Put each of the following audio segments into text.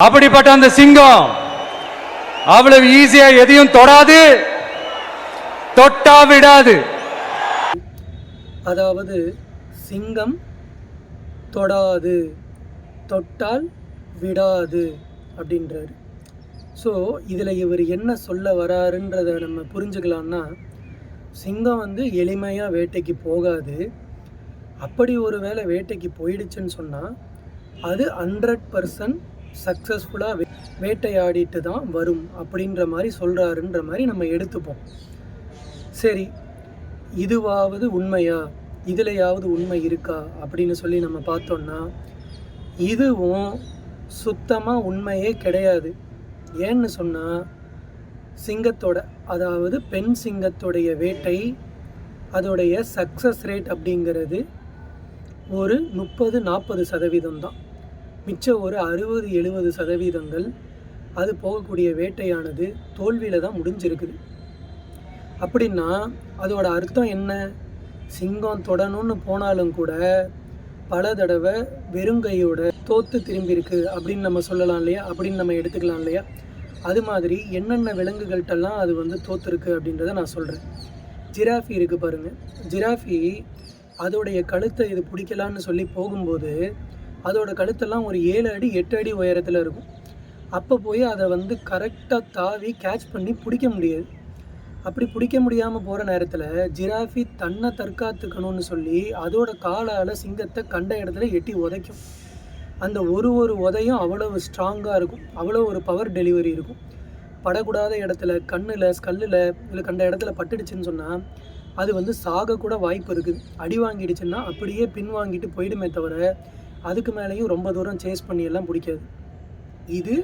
அப்படிப்பட்ட அந்த சிங்கம் அவ்வளவு ஈஸியா எதையும் தொடாது, தொட்டா விடாது. அதாவது சிங்கம் தொடாது, தொட்டால் விடாது அப்படின்றாரு. ஸோ இதில் இவர் என்ன சொல்ல வராருன்றதை நம்ம புரிஞ்சுக்கலான்னா, சிங்கம் எளிமையாக வேட்டைக்கு போகாது. அப்படி ஒரு வேளை வேட்டைக்கு போயிடுச்சுன்னு சொன்னால் அது 100% சக்ஸஸ்ஃபுல்லாக வேட்டையாடிட்டு தான் வரும் அப்படின்ற மாதிரி சொல்கிறாருன்ற மாதிரி நம்ம எடுத்துப்போம். சரி, இதுவாவது உண்மையா, இதுலையாவது உண்மை இருக்கா அப்படின்னு சொல்லி நம்ம பார்த்தோன்னா இதுவும் சுத்தமாக உண்மையே கிடையாது. ஏன்னு சொன்னால் சிங்கத்தோட, அதாவது பெண் சிங்கத்தோடைய வேட்டை, அதோடைய சக்ஸஸ் ரேட் அப்படிங்கிறது ஒரு 30-40% தான். மிச்சம் ஒரு 60-70% அது போகக்கூடிய வேட்டையானது தோல்வியில் தான் முடிஞ்சிருக்குது. அப்படின்னா அதோட அர்த்தம் என்ன? சிங்கம் தொடணும்னு போனாலும் கூட பல தடவை வெறுங்கையோட தோற்று திரும்பியிருக்கு அப்படின்னு நம்ம சொல்லலாம் இல்லையா, அப்படின்னு நம்ம எடுத்துக்கலாம் இல்லையா. அது மாதிரி என்னென்ன விலங்குகள்கிட்டலாம் அது தோற்றுருக்கு அப்படின்றத நான் சொல்கிறேன். ஜிராஃபி இருக்குது பாருங்கள். ஜிராஃபி அதோடைய கழுத்தை இது பிடிக்கலான்னு சொல்லி போகும்போது அதோட கழுத்தெல்லாம் ஒரு 7 அடி 8 அடி உயரத்தில் இருக்கும். அப்போ போய் அதை கரெக்டாக தாவி கேட்ச் பண்ணி பிடிக்க முடியாது. அப்படி பிடிக்க முடியாமல் போகிற நேரத்தில் ஜிராஃபி தன்னை தற்காத்துக்கணும்னு சொல்லி அதோட காலால் சிங்கத்தை கண்ட இடத்துல எட்டி உதைக்கும். அந்த ஒரு உதையும் அவ்வளவு ஸ்ட்ராங்காக இருக்கும், அவ்வளோ ஒரு பவர் டெலிவரி இருக்கும். படக்கூடாத இடத்துல, கண்ணில், ஸ்கல்லில், இல்லை கண்ட இடத்துல பட்டுடுச்சுன்னு சொன்னால் அது சாகக்கூட வாய்ப்பு இருக்குது. அடி வாங்கிடுச்சுன்னா அப்படியே பின்வாங்கிட்டு போயிடுமே தவிர அதுக்கு மேலேயும் ரொம்ப தூரம் சேஸ் பண்ணியெல்லாம் பிடிக்காது. இது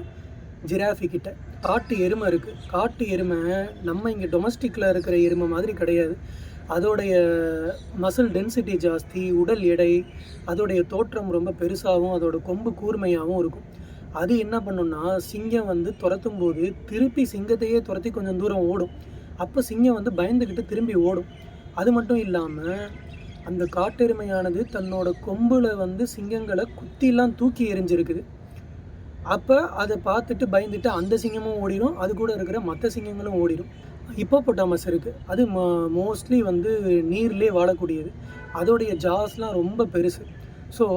ஜிராஃபி கிட்ட. காட்டு எருமை இருக்குது. காட்டு எருமை நம்ம இங்கே டொமஸ்டிக்கில் இருக்கிற எருமை மாதிரி கிடையாது. அதோடைய மசில் டென்சிட்டி ஜாஸ்தி, உடல் எடை, அதோடைய தோற்றம் ரொம்ப பெருசாகவும் அதோட கொம்பு கூர்மையாகவும் இருக்கும். அது என்ன பண்ணுன்னா, சிங்கம் துரத்தும் போது திருப்பி சிங்கத்தையே துரத்தி கொஞ்சம் தூரம் ஓடும். அப்போ சிங்கம் பயந்துக்கிட்டு திரும்பி ஓடும். அது மட்டும் இல்லாமல் அந்த காட்டெருமையானது தன்னோட கொம்பில் சிங்கங்களை குத்திலாம் தூக்கி எறிஞ்சிருக்குது. அப்போ அதை பார்த்துட்டு பயந்துட்டு அந்த சிங்கமும் ஓடிடும், அது கூட இருக்கிற மற்ற சிங்கங்களும் ஓடிடும். ஹிப்போபொட்டாமஸ் இருக்குது. அது மோஸ்ட்லி நீர்லே வாழக்கூடியது. அதோடைய ஜாஸ்லாம் ரொம்ப பெருசு. ஸோ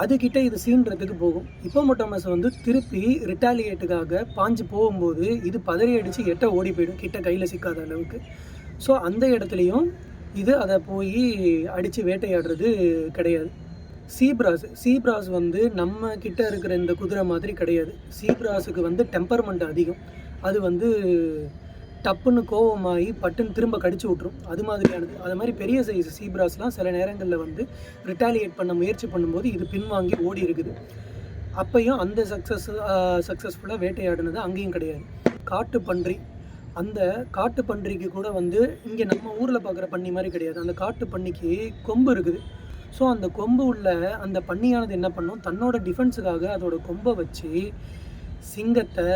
அதுக்கிட்ட இது சீன்றதுக்கு போகும். ஹிப்போபொட்டாமஸ் திருப்பி ரிட்டாலியேட்டுக்காக பாஞ்சு போகும்போது இது பதறி அடித்து எட்ட ஓடி போயிடும், கிட்ட கையில் சிக்காத அளவுக்கு. ஸோ அந்த இடத்துலையும் இது அதை போய் அடித்து வேட்டையாடுறது கிடையாது. சீப்ராஸ் நம்ம கிட்ட இருக்கிற இந்த குதிரை மாதிரி கிடையாது. சீப்ராஸுக்கு டெம்பர்மெண்ட் அதிகம். அது டப்புன்னு கோவமாகி பட்டுன்னு திரும்ப கடிச்சு விட்ரும். அது மாதிரியானது. அது மாதிரி பெரிய சைஸ் சீப்ராஸ்லாம் சில நேரங்களில் ரிட்டாலியேட் பண்ண முயற்சி பண்ணும்போது இது பின்வாங்கி ஓடி இருக்குது. அப்பையும் அந்த சக்ஸஸ்ஃபுல்லாக வேட்டையாடுனது அங்கேயும் கிடையாது. காட்டு பன்றி, அந்த காட்டு பன்றிக்கு கூட இங்கே நம்ம ஊரில் பார்க்குற பன்னி மாதிரி கிடையாது. அந்த காட்டு பன்னிக்கு கொம்பு இருக்குது. ஸோ அந்த கொம்பு உள்ள அந்த பன்னியானது என்ன பண்ணும், தன்னோட டிஃபென்ஸுக்காக அதோட கொம்பை வச்சு சிங்கத்தை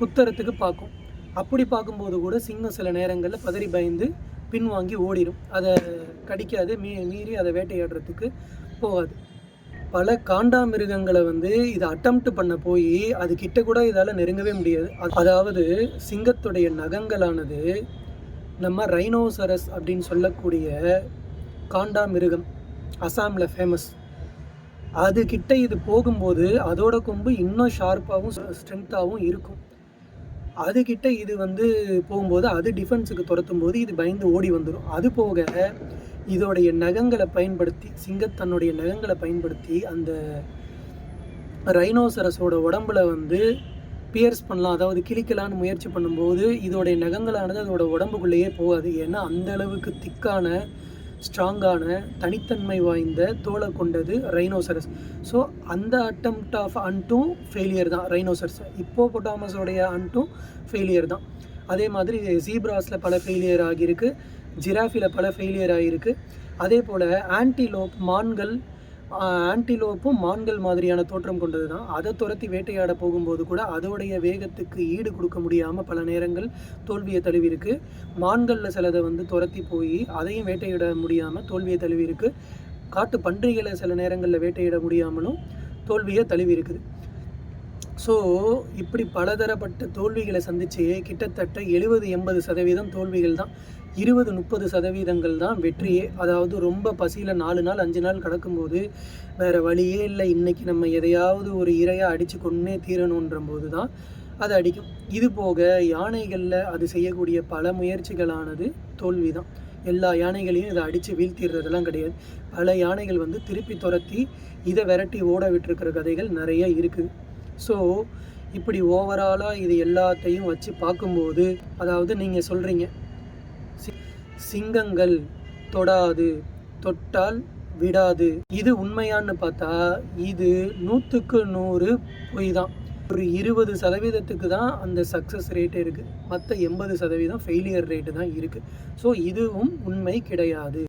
குத்துறதுக்கு பார்க்கும். அப்படி பார்க்கும்போது கூட சிங்கம் சில நேரங்களில் பதறி பயந்து பின்வாங்கி ஓடிடும். அதை கடிக்காது, மீறி அதை வேட்டையாடுறதுக்கு போகாது. பல காண்டாமிருகங்களை இதை அட்டெம்ப்ட் பண்ண போய் அது கிட்ட கூட இதால் நெருங்கவே முடியாது. அதாவது சிங்கத்துடைய நகங்களானது நம்ம ரைனோசரஸ் அப்படின்னு சொல்லக்கூடிய காண்டாமிருகம், அசாமில் ஃபேமஸ், அதுக்கிட்ட இது போகும்போது அதோட கொம்பு இன்னும் ஷார்ப்பாகவும் ஸ்ட்ரென்த்தாகவும் இருக்கும். அதுக்கிட்ட இது போகும்போது அது டிஃபென்ஸுக்கு துரத்தும் போது இது பயந்து ஓடி வந்துடும். அது போக இதோடைய நகங்களை பயன்படுத்தி, சிங்கத்தன்னுடைய நகங்களை பயன்படுத்தி அந்த ரைனோசரஸோட உடம்புல பியர்ஸ் பண்ணலாம், அதாவது கிழிக்கலான்னு முயற்சி பண்ணும்போது இதோடைய நகங்களானது அதோட உடம்புக்குள்ளேயே போகாது. ஏன்னா அந்த அளவுக்கு திக்கான, ஸ்ட்ராங்கான, தனித்தன்மை வாய்ந்த தோலை கொண்டது ரைனோசரஸ். ஸோ அந்த அட்டெம்ப்ட் ஆஃப் அன்ட்டும் ஃபெயிலியர் தான் ரைனோசரஸ். ஹிப்போபொட்டாமஸோடைய அன்ட்டும் ஃபெயிலியர் தான். அதே மாதிரி ஜீப்ராஸில் பல ஃபெயிலியர் ஆகியிருக்கு, ஜிராஃபியில் பல ஃபெயிலியர் ஆகியிருக்கு. அதே போல் ஆன்டிலோப்பும் மான்கள் மாதிரியான தோற்றம் கொண்டது தான். அதை துரத்தி வேட்டையாட போகும்போது கூட அதோடைய வேகத்துக்கு ஈடு கொடுக்க முடியாமல் பல நேரங்கள் தோல்வியை தழுவிருக்கு. மான்களில் சிலதை துரத்தி போய் அதையும் வேட்டையிட முடியாமல் தோல்வியை தழுவிருக்கு. காட்டு பன்றிகளை சில நேரங்களில் வேட்டையிட முடியாமலும் தோல்வியை தழுவி இருக்குது. ஸோ இப்படி பலதரப்பட்ட தோல்விகளை சந்தித்து கிட்டத்தட்ட 70-80% தோல்விகள் தான், 20-30% தான் வெற்றியே. அதாவது ரொம்ப பசியில் 4 நாள் 5 நாள் கிடக்கும்போது வேறு வழியே இல்லை, இன்றைக்கி நம்ம எதையாவது ஒரு இரையாக அடித்து கொன்னே தீரணுன்ற போது தான் அது அடிக்கும். இது போக யானைகளில் அது செய்யக்கூடிய பல முயற்சிகளானது தோல்வி தான். எல்லா யானைகளையும் இதை அடித்து வீழ்த்திடுறதெல்லாம் கிடையாது. பல யானைகள் வந்து திருப்பி துரத்தி இதை விரட்டி ஓட விட்டுருக்கிற கதைகள் நிறைய இருக்குது. ஸோ இப்படி ஓவராலாக இது எல்லாத்தையும் வச்சு பார்க்கும்போது, அதாவது நீங்கள் சொல்கிறீங்க சிங்கங்கள் தொடாது, தொட்டால் விடாது, இது உண்மையான்னு பார்த்தா இது 100க்கு 100 பொய் தான். ஒரு 20% தான் அந்த சக்ஸஸ் ரேட் இருக்குது, மற்ற 80% ஃபெயிலியர் ரேட்டு தான் இருக்குது. ஸோ இதுவும் உண்மை கிடையாது.